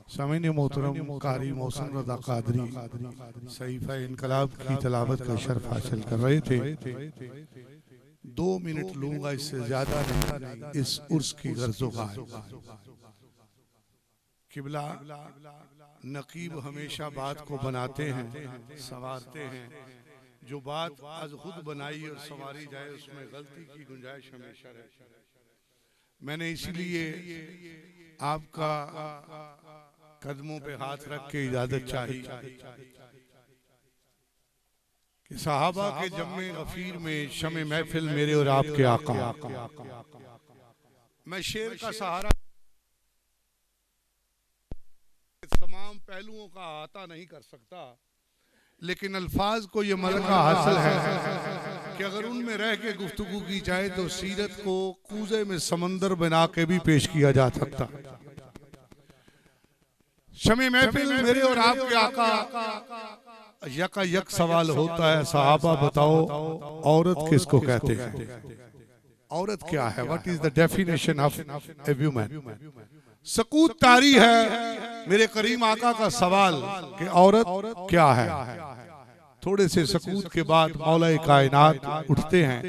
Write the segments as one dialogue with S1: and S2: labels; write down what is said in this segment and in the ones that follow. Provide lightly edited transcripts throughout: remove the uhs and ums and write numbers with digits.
S1: सामीन मोहतरम कारी मोहसिन रज़ा क़ादरी सहीफ़ा इनकलाब की तलावत का शर्फ हासिल कर रहे थे। 2 मिनट लूंगा, इससे ज्यादा नहीं। इस उर्स की गर्ज़ोगा किबला नकीब हमेशा बात को बनाते हैं, संवारते हैं। जो बात आज खुद बनाई और संवारी जाए उसमें गलती की गुंजाइश हमेशा रहती है। मैंने इसीलिए आपका कदमों पे हाथ रख के इजाजत चाहिए कि सहाबा के जम्मे गफीर में शमे महफिल मेरे और आपके आका। मैं शेर का सहारा तमाम पहलुओं का अहाता नहीं कर सकता, लेकिन अल्फाज को ये मलका हासिल है कि अगर उनमें रह के गुफ्तगू की जाए तो सीरत को कूजे में समंदर बना के भी पेश किया जा सकता। शमे महफिल मेरे और आपके आका, यका यक सवाल होता है, सहाबा बताओ औरत किसको कहते हैं? औरत क्या है? What is the definition of a woman? सकूत तारी है मेरे करीम आका का सवाल कि औरत क्या है। थोड़े से सकूत के बाद मौला कायनात उठते हैं,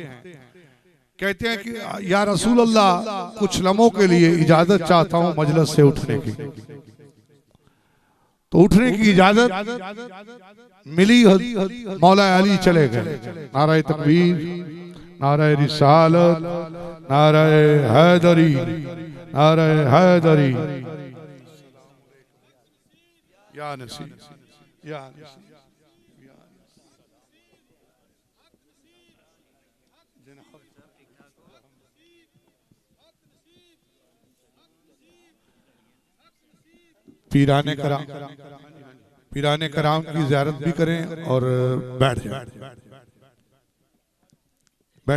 S1: कहते हैं कि या रसूल अल्लाह, कुछ लम्हों के लिए इजाजत चाहता हूं मजलिस से उठने की। तो उठने की इजाजत मिली, मौला अली चले गए। नाराए तकबीर, नाराए रिसालत, नाराए हैदरी, नाराए हैदरी। या नसीब, या नसीब। पीराने कराम की ज़ियारत भी करें और बैठ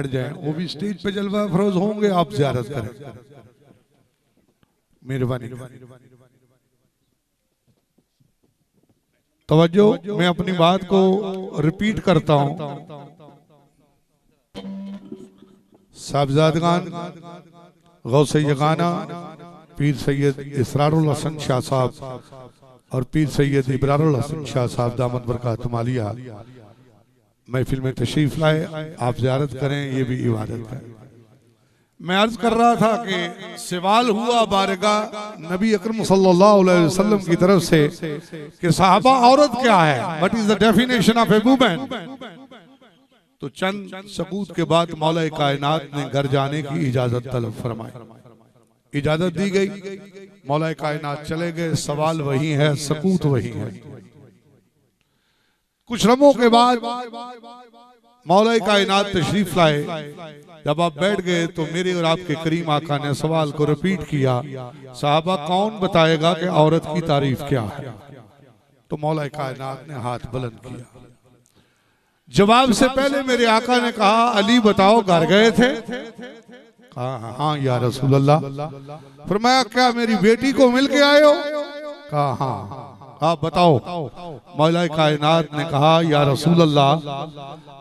S1: जाएं। वो भी स्टेज पे जलवा फरोज होंगे, आप ज़ियारत करें, मेहरबानी। तवज्जो, मैं अपनी बात को रिपीट करता हूं। साहबजादगान गौसे यगाना पीर सैयद इसरारुल हसन शाह साहब और पीर सैयद इबरारुल हसन शाह साहब दामद बरकातुहू आलिया महफिल में तशरीफ लाए। आप ज़ियारत करें, ये भी इबादत है। मैं अर्ज कर रहा था कि सवाल हुआ बारगाह नबी अकरम सल्लल्लाहु अलैहि वसल्लम की तरफ से कि साहबा औरत क्या है, what is the definition of a woman. तो चंद सकूत के बाद मौला कायनात ने घर जाने की इजाजत तलब फरमाई। इजाजत दी गई, मौला कायनात चले गए। सवाल वही है, सकूत वही है। कुछ लम्हों के बाद मौला कायनात तशरीफ लाए। जब आप बैठ गए तो मेरे और आपके करीम आका ने सवाल को रिपीट किया, साहबा कौन बताएगा कि औरत की तारीफ क्या है? तो मौला कायनात ने हाथ बुलंद किया। जवाब से पहले मेरे आका ने कहा, अली बताओ घर गए थे? कहा हाँ या रसूल अल्लाह। फरमाया क्या मेरी बेटी को मिल के आए हो? कहा हाँ। आप बताओ। मौला कायनात ने कहा, या रसूल अल्लाह,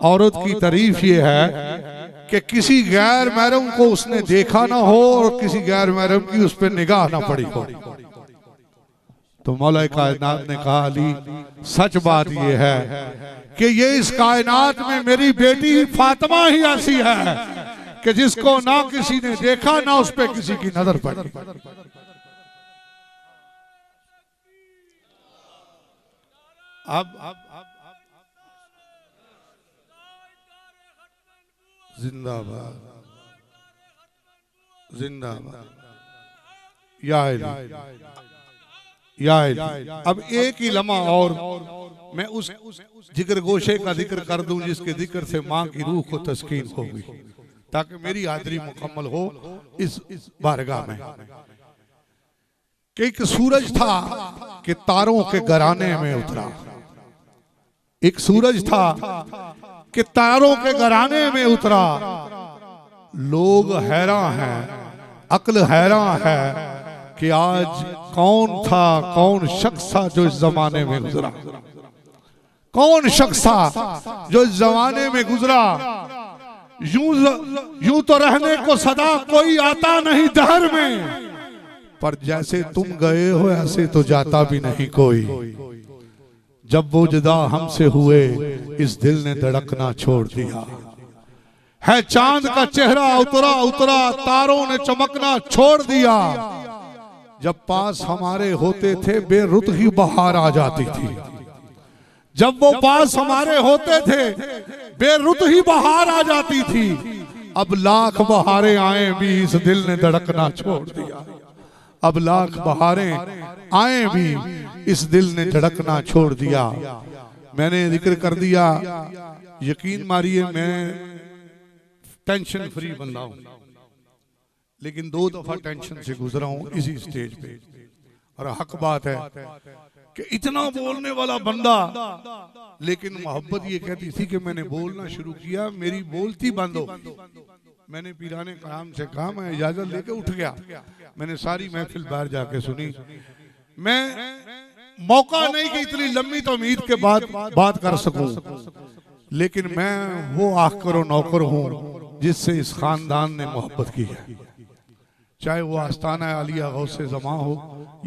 S1: औरत की तारीफ ये है कि किसी गैर महरम को उसने देखा ना हो और किसी गैर महरम की उस पर निगाह ना पड़ी हो। तो मौला कायनात ने कहा, अली सच बात ये है कि ये इस कायनात में मेरी बेटी फातिमा ही ऐसी है कि जिसको ना किसी ने देखा ना उस पर किसी की नजर पड़ी। अब जिंदाबाद, जिंदाबाद, या अब एक ही लम्हा और मैं उस जिक्र गोशे का जिक्र कर दूं जिसके जिक्र से माँ की रूह को तस्कीन होगी, ताकि मेरी हाजिरी मुकम्मल हो इस बारगाह में। कि एक सूरज था कि तारों के घराने में उतरा। एक सूरज था कि तारों के घराने में उतरा। लोग हैरान हैं, अक्ल हैरान है कि आज कौन था, कौन शख्स था जो इस जमाने में गुजरा। कौन शख्स था जो इस जमाने में गुजरा। यूं तो रहने को सदा कोई आता नहीं दहर में, पर जैसे तुम गए हो ऐसे तो जाता भी नहीं कोई। जब वो जुदा हमसे हुए इस दिल ने धड़कना छोड़ दिया। है चांद का चेहरा उतरा उतरा तारों ने चमकना छोड़ दिया। जब पास हमारे होते थे बेरुत ही बहार आ जाती थी। जब वो पास हमारे होते थे बेरुत ही बहार आ जाती थी। अब लाख बहारें आए भी इस दिल ने धड़कना छोड़ दिया। अब लाख बहारें आए भी इस दिल ने धड़कना छोड़ दिया। मैंने जिक्र कर दिया, यकीन मारिए मैं टेंशन फ्री बंदा हूं, लेकिन 2 दफा टेंशन से गुजरा हूं इसी स्टेज पे। और हक बात है कि इतना बोलने वाला बंदा, लेकिन मोहब्बत ये कहती थी कि मैंने बोलना शुरू किया मेरी बोलती बंद हो। मैंने पीराने कराम से कहा, मैं इजाजत लेके उठ गया। मैंने सारी महफिल बाहर जाके सुनी। मैं मौका नहीं कि इतनी लंबी तो उम्मीद के बाद बात कर सकूं, लेकिन मैं वो आखिर और नौकर हूं जिससे इस खानदान ने मोहब्बत की है। चाहे वो आस्ताना आलिया गौसे ज़मा हो या